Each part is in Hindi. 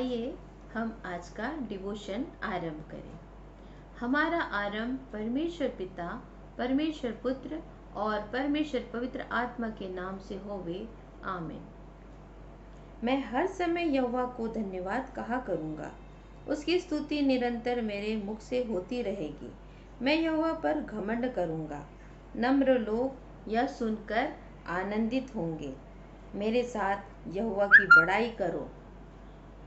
आइए हम आज का डिवोशन आरंभ करें। हमारा आरंभ परमेश्वर पिता, परमेश्वर पुत्र और परमेश्वर पवित्र आत्मा के नाम से होवे, आमीन। मैं हर समय यहोवा को धन्यवाद कहा करूँगा, उसकी स्तुति निरंतर मेरे मुख से होती रहेगी। मैं यहोवा पर घमंड करूँगा, नम्र लोग यह सुनकर आनंदित होंगे। मेरे साथ यहोवा की बड़ाई करो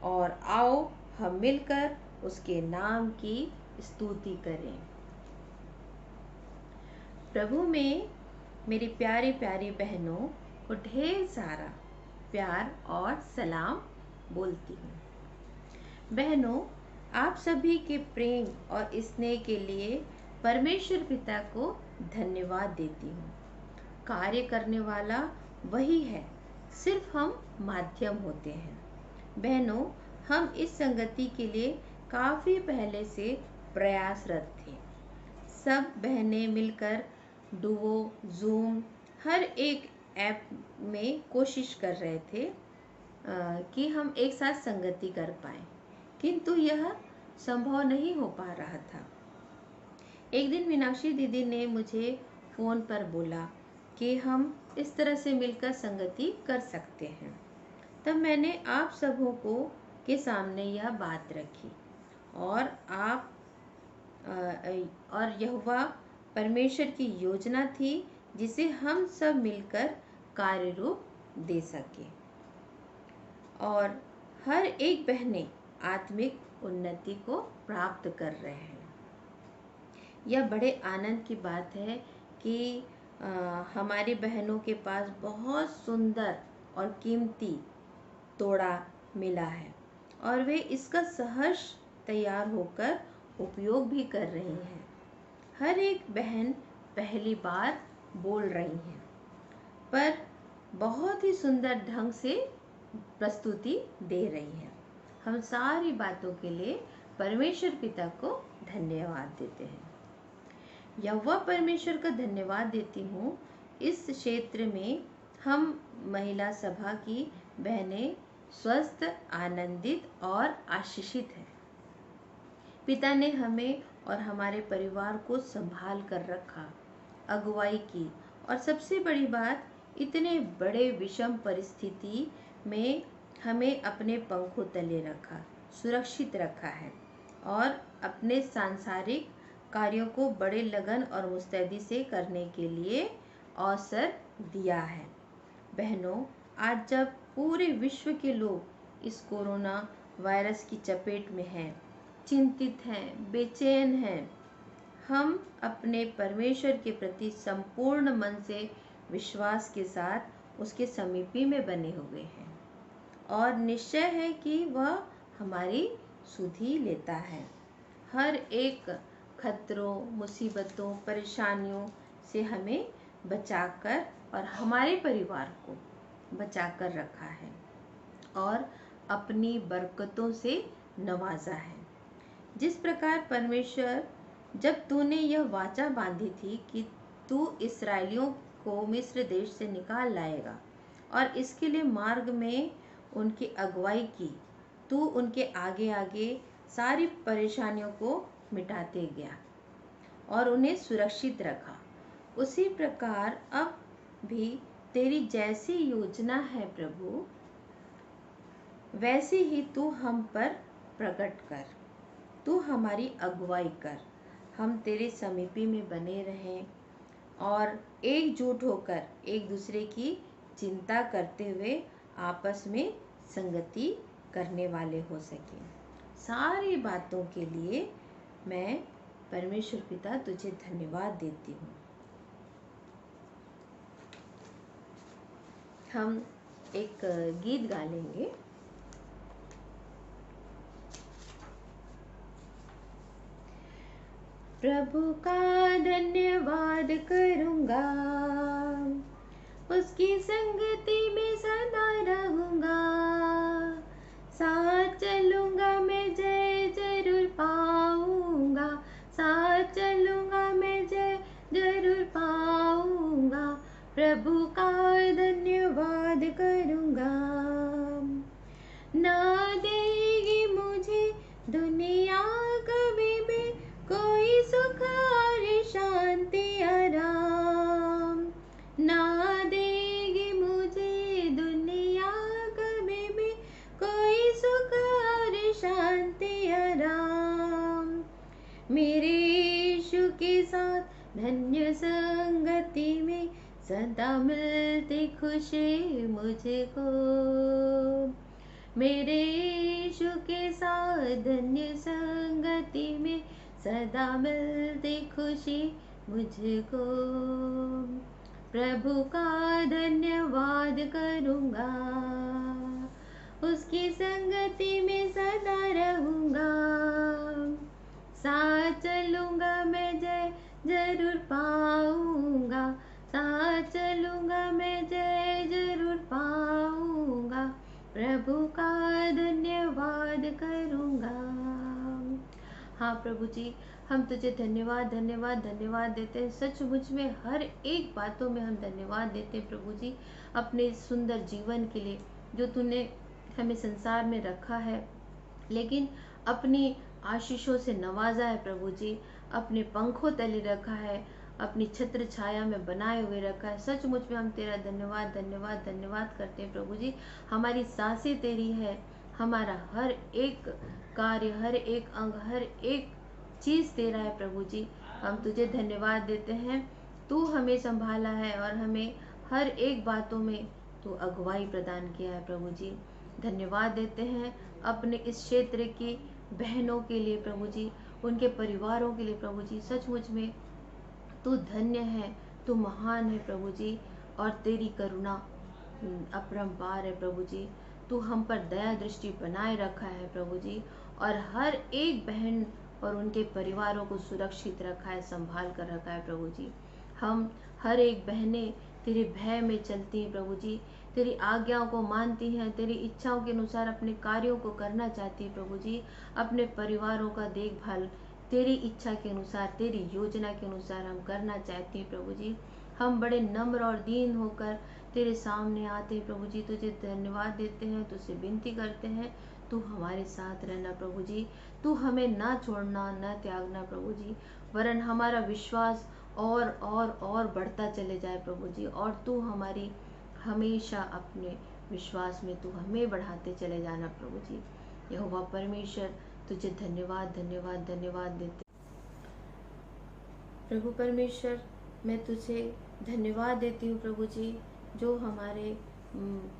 और आओ हम मिलकर उसके नाम की स्तुति करें। प्रभु में मेरी प्यारी प्यारी बहनों को ढेर सारा प्यार और सलाम बोलती हूँ। बहनों, आप सभी के प्रेम और स्नेह के लिए परमेश्वर पिता को धन्यवाद देती हूँ। कार्य करने वाला वही है, सिर्फ हम माध्यम होते हैं। बहनों, हम इस संगति के लिए काफ़ी पहले से प्रयासरत थे। सब बहनें मिलकर डुओ, जूम, हर एक ऐप में कोशिश कर रहे थे कि हम एक साथ संगति कर पाएं, किंतु यह संभव नहीं हो पा रहा था। एक दिन मीनाक्षी दीदी ने मुझे फ़ोन पर बोला कि हम इस तरह से मिलकर संगति कर सकते हैं। तब मैंने आप सबों को के सामने यह बात रखी और यहोवा परमेश्वर की योजना थी जिसे हम सब मिलकर कार्य रूप दे सके और हर एक बहनें आत्मिक उन्नति को प्राप्त कर रहे हैं। यह बड़े आनंद की बात है कि हमारी बहनों के पास बहुत सुंदर और कीमती तोड़ा मिला है और वे इसका सहर्ष तैयार होकर उपयोग भी कर रही हैं। हर एक बहन पहली बार बोल रही हैं, पर बहुत ही सुंदर ढंग से प्रस्तुति दे रही हैं। हम सारी बातों के लिए परमेश्वर पिता को धन्यवाद देते हैं। यहोवा परमेश्वर का धन्यवाद देती हूँ। इस क्षेत्र में हम महिला सभा की बहनें स्वस्थ, आनंदित और आशीषित हैं। पिता ने हमें और हमारे परिवार को संभाल कर रखा, अगुवाई की और सबसे बड़ी बात, इतने बड़े विषम परिस्थिति में हमें अपने पंखों तले रखा, सुरक्षित रखा है और अपने सांसारिक कार्यों को बड़े लगन और मुस्तैदी से करने के लिए अवसर दिया है। बहनों, आज जब पूरे विश्व के लोग इस कोरोना वायरस की चपेट में हैं, चिंतित हैं, बेचैन हैं, हम अपने परमेश्वर के प्रति संपूर्ण मन से विश्वास के साथ उसके समीपी में बने हुए हैं और निश्चय है कि वह हमारी सुधि लेता है। हर एक खतरों, मुसीबतों, परेशानियों से हमें बचाकर और हमारे परिवार को बचाकर रखा है और अपनी बरकतों से नवाजा है। जिस प्रकार परमेश्वर, जब तूने यह वाचा बांधी थी कि तू इस्राएलियों को मिस्र देश से निकाल लाएगा और इसके लिए मार्ग में उनकी अगुवाई की, तू उनके आगे आगे सारी परेशानियों को मिटाते गया और उन्हें सुरक्षित रखा, उसी प्रकार अब भी तेरी जैसी योजना है प्रभु, वैसे ही तू हम पर प्रकट कर। तू हमारी अगुवाई कर, हम तेरे समीपी में बने रहें और एकजुट होकर एक दूसरे की चिंता करते हुए आपस में संगति करने वाले हो सकें। सारी बातों के लिए मैं परमेश्वर पिता तुझे धन्यवाद देती हूँ। हम एक गीत गा लेंगे। प्रभु का धन्यवाद करूँगा, उसकी संगति में सदा रहूँगा, साथ चलूँगा मैं जय जरूर पाऊँगा, साथ चलूँगा मैं जय जरूर पाऊँगा, प्रभु का धन्यवाद करूँगा। ना देगी धन्य संगति में सदा मिलती खुशी मुझको, मेरे यीशु के साथ धन्य संगति में सदा मिलती खुशी मुझको। प्रभु का धन्यवाद करूँगा, उसकी संगति में सदा रहूँगा, साथ चलूँगा मैं जय जरूर पाऊँगा, साथ चलूँगा मैं जय जरूर पाऊँगा, प्रभु का धन्यवाद करूँगा। हाँ प्रभु जी, हम तुझे धन्यवाद धन्यवाद धन्यवाद देते हैं। सचमुच में हर एक बातों में हम धन्यवाद देते हैं प्रभु जी, अपने सुंदर जीवन के लिए जो तूने हमें संसार में रखा है, लेकिन अपनी आशीषों से नवाजा है प्रभु जी, अपने पंखों तले रखा है, अपनी छत्र छाया में बनाए हुए रखा है। सचमुच में हम तेरा धन्यवाद धन्यवाद धन्यवाद करते हैं प्रभु जी। हमारी सांसें तेरी है, हमारा हर एक कार्य, हर एक अंग, हर एक चीज़ तेरा है प्रभु जी। हम तुझे धन्यवाद देते हैं, तू हमें संभाला है और हमें हर एक बातों में तू अगुवाई प्रदान किया है प्रभु जी। धन्यवाद देते हैं अपने इस क्षेत्र की बहनों के लिए प्रभु जी, उनके परिवारों के लिए प्रभु जी। सचमुच में तू धन्य है, तू महान है प्रभु जी, और तेरी करुणा अपरंपार है प्रभु जी। तू हम पर दया दृष्टि बनाए रखा है प्रभु जी, और हर एक बहन और उनके परिवारों को सुरक्षित रखा है, संभाल कर रखा है प्रभु जी। हम हर एक बहनें तेरे भय में चलती हैं प्रभु जी, तेरी आज्ञाओं को मानती हैं, तेरी इच्छाओं के अनुसार अपने कार्यों को करना चाहती है प्रभु जी। अपने परिवारों का देखभाल तेरी इच्छा के अनुसार, तेरी योजना के अनुसार हम करना चाहते हैं प्रभु जी। हम बड़े नम्र और दीन होकर तेरे सामने आते हैं प्रभु जी, तुझे धन्यवाद देते हैं, तुझसे विनती करते हैं, तू हमारे साथ रहना प्रभु जी, तू हमें ना छोड़ना ना त्यागना प्रभु जी, वरन हमारा विश्वास और बढ़ता चले जाए प्रभु जी, और तू हमारी हमेशा अपने विश्वास में तू हमें बढ़ाते चले जाना प्रभु जी। यहोवा परमेश्वर, तुझे धन्यवाद धन्यवाद धन्यवाद देते प्रभु परमेश्वर। मैं तुझे धन्यवाद देती हूँ प्रभु जी, जो हमारे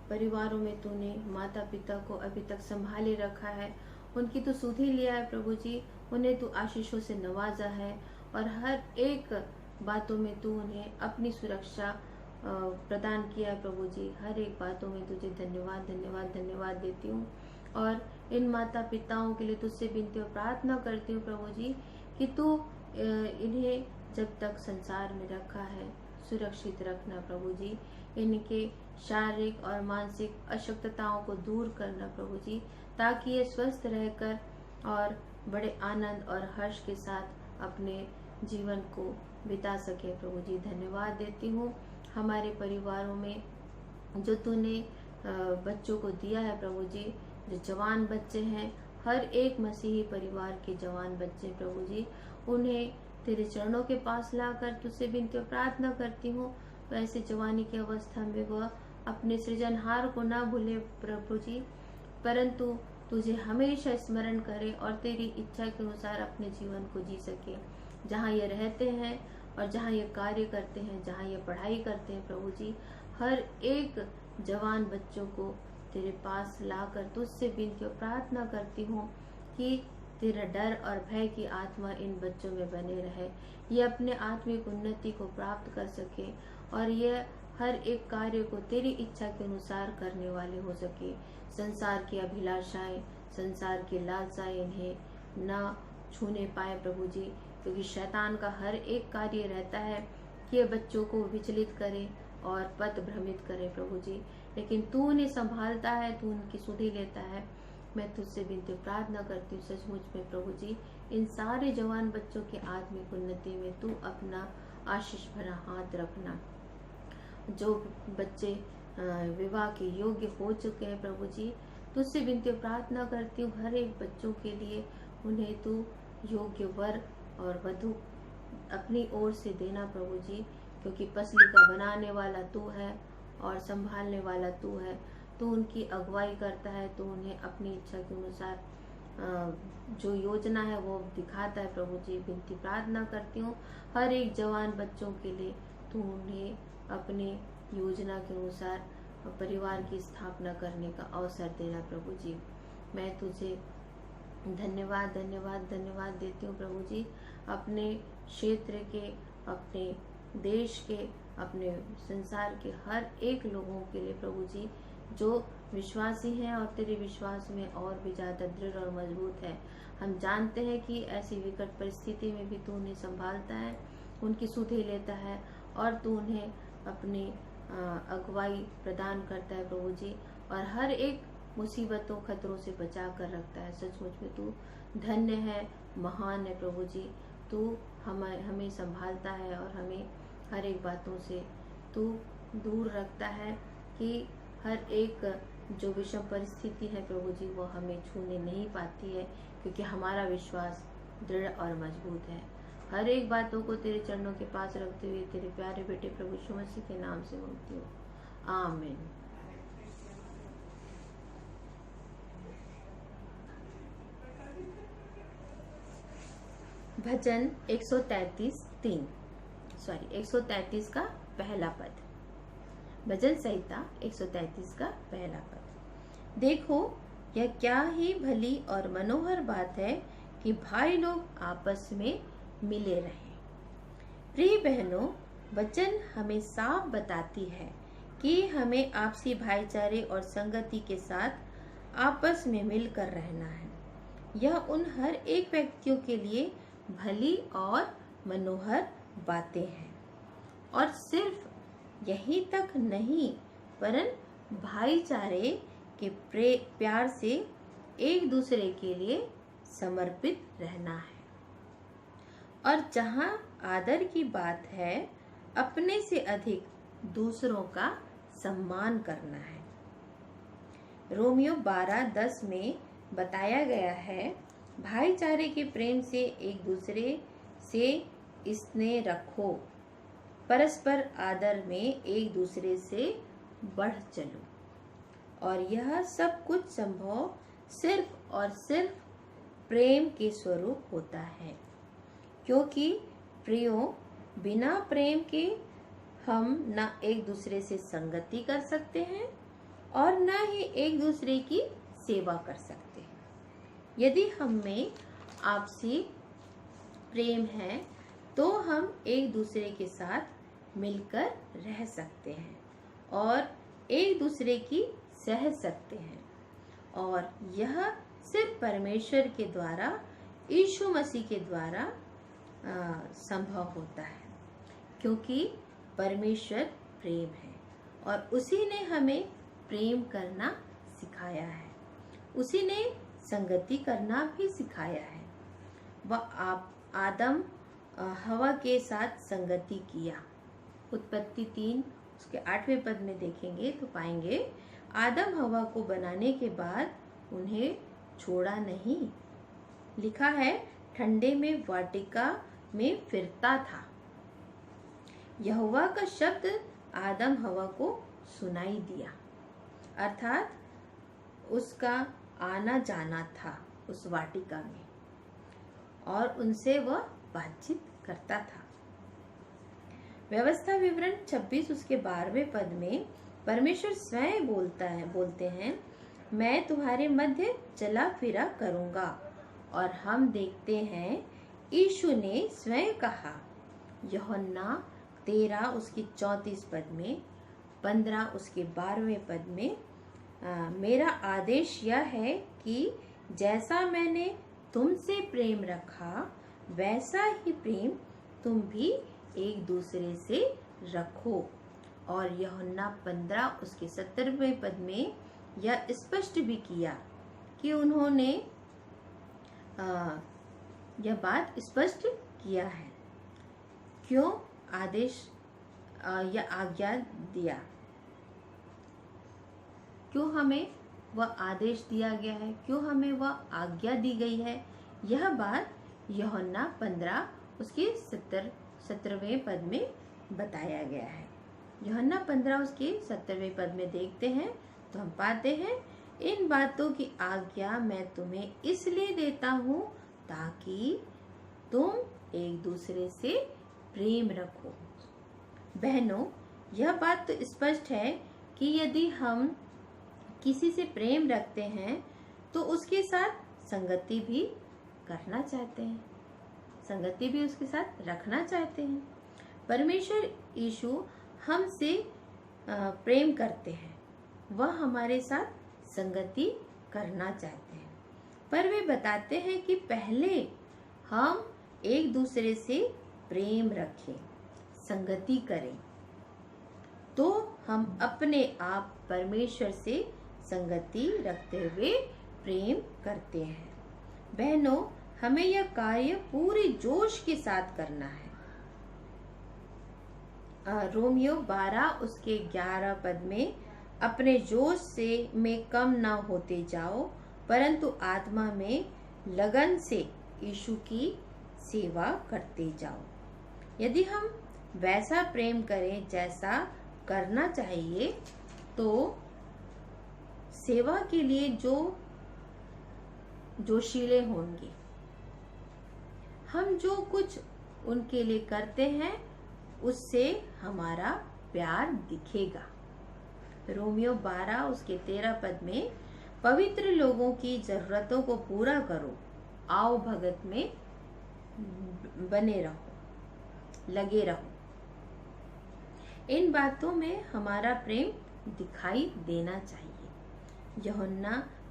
परिवारों में तूने माता पिता को अभी तक संभाले रखा है, उनकी तो सुध ही लिया है प्रभु जी, उन्हें तू आशीषों से नवाजा है, और हर एक बातों में तू उन्हें अपनी सुरक्षा प्रदान किया है प्रभु जी। हर एक बातों में तुझे धन्यवाद धन्यवाद धन्यवाद देती हूँ, और इन माता पिताओं के लिए तुझसे विनती और प्रार्थना करती हूँ प्रभु जी कि तू इन्हें जब तक संसार में रखा है सुरक्षित रखना प्रभु जी, इनके शारीरिक और मानसिक अशक्तताओं को दूर करना प्रभु जी, ताकि ये स्वस्थ रहकर और बड़े आनंद और हर्ष के साथ अपने जीवन को बिता सके प्रभु जी। धन्यवाद देती हूँ हमारे परिवारों में जो तूने बच्चों को दिया है प्रभु जी, जो जवान बच्चे हैं, हर एक मसीही परिवार के जवान बच्चे प्रभु जी, उन्हें तेरे चरणों के पास लाकर तुझसे विनती और प्रार्थना करती हूँ, तो ऐसे जवानी की अवस्था में वह अपने सृजनहार को ना भूले प्रभु जी, परंतु तुझे हमेशा स्मरण करे और तेरी इच्छा के अनुसार अपने जीवन को जी सके। जहाँ ये रहते हैं और जहाँ ये कार्य करते हैं, जहाँ ये पढ़ाई करते हैं प्रभु जी, हर एक जवान बच्चों को तेरे पास लाकर तुझसे विनती और प्रार्थना करती हूँ कि तेरा डर और भय की आत्मा इन बच्चों में बने रहे, ये अपने आत्मिक उन्नति को प्राप्त कर सके, और ये हर एक कार्य को तेरी इच्छा के अनुसार करने वाले हो सके। संसार की अभिलाषाएं, संसार की लालसाएं इन्हें ना छूने पाए प्रभु जी, क्योंकि शैतान का हर एक कार्य रहता है कि ये बच्चों को विचलित करे और पथ भ्रमित करे प्रभु जी, लेकिन तू उन्हें संभालता है, तू उनकी सुधि लेता है। मैं तुझसे विनती प्रार्थना करती हूँ सचमुच में प्रभु जी, इन सारे जवान बच्चों के आत्मिक उन्नति में तू अपना आशीष भरा हाथ रखना। जो बच्चे विवाह के योग्य हो चुके हैं प्रभु जी, तुझसे विनती प्रार्थना करती हूँ हर एक बच्चों के लिए, उन्हें तू योग्य वर और वधु अपनी ओर से देना प्रभु जी, क्योंकि पसली का बनाने वाला तू है और संभालने वाला तू है। तू उनकी अगुवाई करता है, तू उन्हें अपनी इच्छा के अनुसार जो योजना है वो दिखाता है प्रभु जी। विनती प्रार्थना करती हूँ हर एक जवान बच्चों के लिए, तू उन्हें अपने योजना के अनुसार परिवार की स्थापना करने का अवसर देना प्रभु जी। मैं तुझे धन्यवाद धन्यवाद धन्यवाद देती हूँ प्रभु जी, अपने क्षेत्र के, अपने देश के, अपने संसार के हर एक लोगों के लिए प्रभु जी, जो विश्वासी हैं और तेरे विश्वास में और भी ज़्यादा दृढ़ और मजबूत है। हम जानते हैं कि ऐसी विकट परिस्थिति में भी तू उन्हें संभालता है, उनकी सुधे लेता है और तू उन्हें अपनी अगुवाई प्रदान करता है प्रभु जी, और हर एक मुसीबतों खतरों से बचा कर रखता है। सचमुच में तू धन्य है, महान है प्रभु जी। तू हमें संभालता है और हमें हर एक बातों से तू दूर रखता है कि हर एक जो विषम परिस्थिति है प्रभु जी वो हमें छूने नहीं पाती है, क्योंकि हमारा विश्वास दृढ़ और मजबूत है। हर एक बातों को तेरे चरणों के पास रखते हुए तेरे प्यारे बेटे प्रभु यीशु मसीह के नाम से मांगती हूँ, आमीन। भजन 133 का पहला पद। भजन संहिता 133 का पहला पद। देखो यह क्या ही भली और मनोहर बात है कि भाई लोग आपस में मिले रहें। प्रिय बहनों, वचन हमें साफ बताती है कि हमें आपसी भाईचारे और संगति के साथ आपस में मिलकर रहना है। यह उन हर एक व्यक्तियों के लिए भली और मनोहर बातें हैं, और सिर्फ यही तक नहीं, वरन भाईचारे के प्यार से एक दूसरे के लिए समर्पित रहना है। और जहाँ आदर की बात है, अपने से अधिक दूसरों का सम्मान करना है। रोमियो 12:10 में बताया गया है, भाईचारे के प्रेम से एक दूसरे से स्नेह रखो, परस्पर आदर में एक दूसरे से बढ़ चलो, और यह सब कुछ संभव सिर्फ और सिर्फ प्रेम के स्वरूप होता है। क्योंकि प्रियो, बिना प्रेम के हम न एक दूसरे से संगति कर सकते हैं और न ही एक दूसरे की सेवा कर सकते हैं। यदि हम में आपसी प्रेम है तो हम एक दूसरे के साथ मिलकर रह सकते हैं और एक दूसरे की सह सकते हैं, और यह सिर्फ परमेश्वर के द्वारा, यीशु मसीह के द्वारा संभव होता है। क्योंकि परमेश्वर प्रेम है और उसी ने हमें प्रेम करना सिखाया है, उसी ने संगति करना भी सिखाया है। वह आदम हवा के साथ संगति किया। उत्पत्ति 3 उसके 8वें पद में देखेंगे तो पाएंगे, आदम हवा को बनाने के बाद उन्हें छोड़ा नहीं। लिखा है, ठंडे में वाटिका में फिरता था। यहोवा का शब्द आदम हवा को सुनाई दिया, अर्थात उसका आना जाना था उस वाटिका में, और उनसे वह बातचीत करता था। व्यवस्था विवरण 26 उसके 12वें पद में परमेश्वर स्वयं बोलते हैं, मैं तुम्हारे मध्य चला फिरा करूंगा। और हम देखते हैं यीशु ने स्वयं कहा, यूहन्ना 13 उसकी 34 पद में, 15 उसके 12वें पद में, मेरा आदेश यह है कि जैसा मैंने तुमसे प्रेम रखा वैसा ही प्रेम तुम भी एक दूसरे से रखो। और यूहन्ना 15 उसके 17वें पद में यह स्पष्ट भी किया कि उन्होंने यह बात स्पष्ट किया है। क्यों आदेश या आज्ञा दिया, क्यों हमें वह आदेश दिया गया है, क्यों हमें वह आज्ञा दी गई है, यह बात यूहन्ना 15 उसके 17वें पद में बताया गया है। यूहन्ना 15 उसके 17वें पद में देखते हैं तो हम पाते हैं, इन बातों की आज्ञा मैं तुम्हें इसलिए देता हूँ ताकि तुम एक दूसरे से प्रेम रखो। बहनों, यह बात तो स्पष्ट है कि यदि हम किसी से प्रेम रखते हैं तो उसके साथ संगति भी करना चाहते हैं, संगति भी उसके साथ रखना चाहते हैं। परमेश्वर यीशु हमसे प्रेम करते हैं, वह हमारे साथ संगति करना चाहते हैं, पर वे बताते हैं कि पहले हम एक दूसरे से प्रेम रखें, संगति करें, तो हम अपने आप परमेश्वर से संगति रखते हुए प्रेम करते हैं। बहनों, हमें यह कार्य पूरे जोश के साथ करना है। रोमियो 12 उसके 11 पद में, अपने जोश से में कम न होते जाओ, परंतु आत्मा में लगन से यीशु की सेवा करते जाओ। यदि हम वैसा प्रेम करें जैसा करना चाहिए, तो सेवा के लिए जोशीले होंगे। हम जो कुछ उनके लिए करते हैं उससे हमारा प्यार दिखेगा। रोमियो 12 उसके 13 पद में, पवित्र लोगों की जरूरतों को पूरा करो, आओ भगत में बने रहो, लगे रहो। इन बातों में हमारा प्रेम दिखाई देना चाहिए।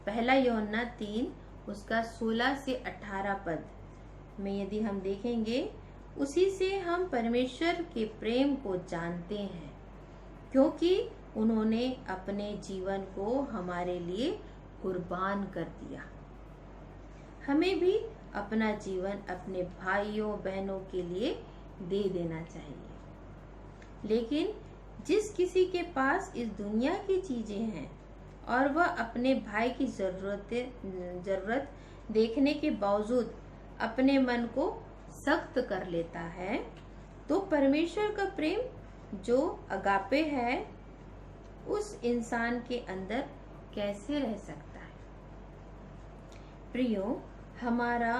पहला यूहन्ना 3 उसका 16 से 18 पद में यदि हम देखेंगे, उसी से हम परमेश्वर के प्रेम को जानते हैं, क्योंकि उन्होंने अपने जीवन को हमारे लिए कुर्बान कर दिया। हमें भी अपना जीवन अपने भाइयों बहनों के लिए दे देना चाहिए। लेकिन जिस किसी के पास इस दुनिया की चीजें हैं और वह अपने भाई की जरूरत देखने के बावजूद अपने मन को सख्त कर लेता है, तो परमेश्वर का प्रेम जो अगापे है उस इंसान के अंदर कैसे रह सकता है। प्रियो, हमारा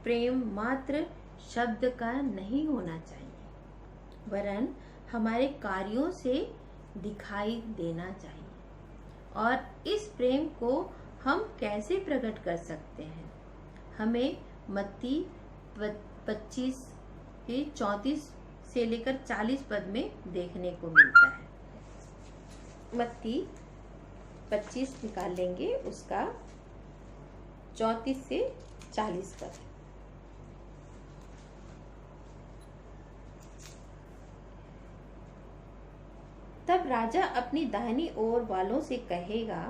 प्रेम मात्र शब्द का नहीं होना चाहिए, वरन हमारे कार्यों से दिखाई देना चाहिए। और इस प्रेम को हम कैसे प्रकट कर सकते हैं? हमें मत्ती 25 के 34 से लेकर 40 पद में देखने को मिलता है। मत्ती 25 निकाल लेंगे, उसका 34 से 40 पद। तब राजा अपनी दाहिनी ओर वालों से कहेगा,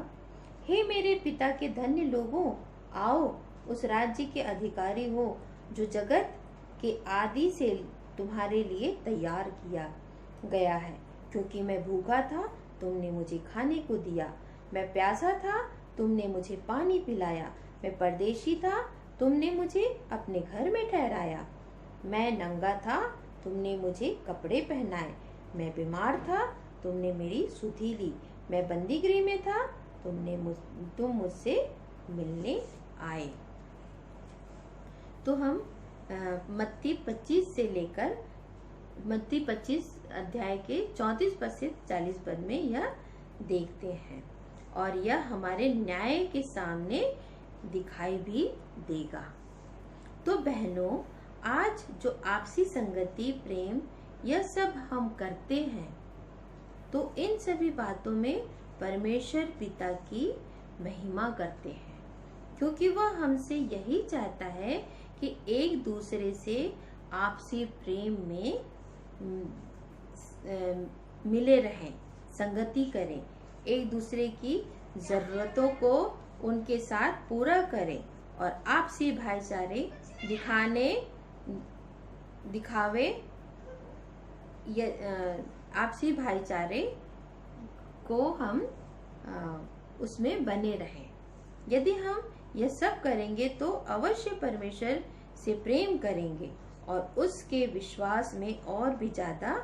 हे मेरे पिता के धन्य लोगों, आओ उस राज्य के अधिकारी हो जो जगत के आदि से तुम्हारे लिए तैयार किया गया है। क्योंकि मैं भूखा था, तुमने मुझे खाने को दिया, मैं प्यासा था, तुमने मुझे पानी पिलाया, मैं परदेशी था, तुमने मुझे अपने घर में ठहराया, मैं नंगा था, तुमने मुझे कपड़े पहनाए, मैं बीमार था, तुमने मेरी सुधि ली, मैं बंदीगृह में था, तुम मुझसे मिलने आए। तो हम मत्ती 25 से लेकर मत्ती 25 अध्याय के 34 पद से 40 पद में यह देखते हैं, और यह हमारे न्याय के सामने दिखाई भी देगा। तो बहनों, आज जो आपसी संगति, प्रेम, यह सब हम करते हैं, तो इन सभी बातों में परमेश्वर पिता की महिमा करते हैं, क्योंकि वह हमसे यही चाहता है कि एक दूसरे से आपसी प्रेम में मिले रहें, संगति करें, एक दूसरे की जरूरतों को उनके साथ पूरा करें और आपसी भाईचारे दिखावे आपसी भाईचारे को हम उसमें बने रहें। यदि हम यह सब करेंगे तो अवश्य परमेश्वर से प्रेम करेंगे और उसके विश्वास में और भी ज्यादा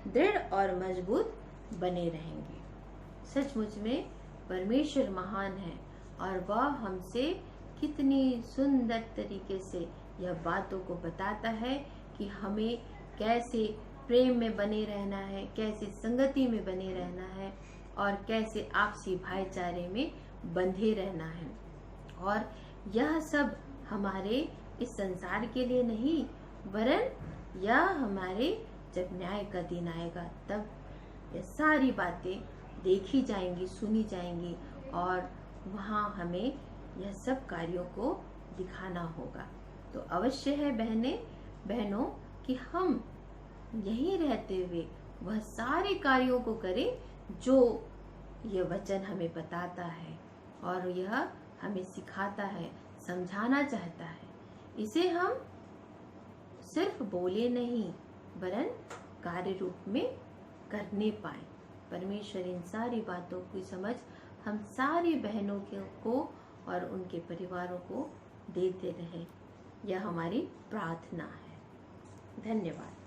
दृढ़ और मजबूत बने रहेंगे। सचमुच में परमेश्वर महान है और वह हमसे कितनी सुंदर तरीके से यह बातों को बताता है कि हमें कैसे प्रेम में बने रहना है, कैसे संगति में बने रहना है और कैसे आपसी भाईचारे में बंधे रहना है। और यह सब हमारे इस संसार के लिए नहीं, वरन यह हमारे जब न्याय का दिन आएगा तब ये सारी बातें देखी जाएंगी, सुनी जाएंगी और वहाँ हमें यह सब कार्यों को दिखाना होगा। तो अवश्य है बहनों कि हम यहीं रहते हुए वह सारे कार्यों को करें जो यह वचन हमें बताता है और यह हमें सिखाता है, समझाना चाहता है। इसे हम सिर्फ बोले नहीं वरन कार्य रूप में करने पाए। परमेश्वर इन सारी बातों की समझ हम सारी बहनों को और उनके परिवारों को देते रहे। यह हमारी प्रार्थना है। धन्यवाद।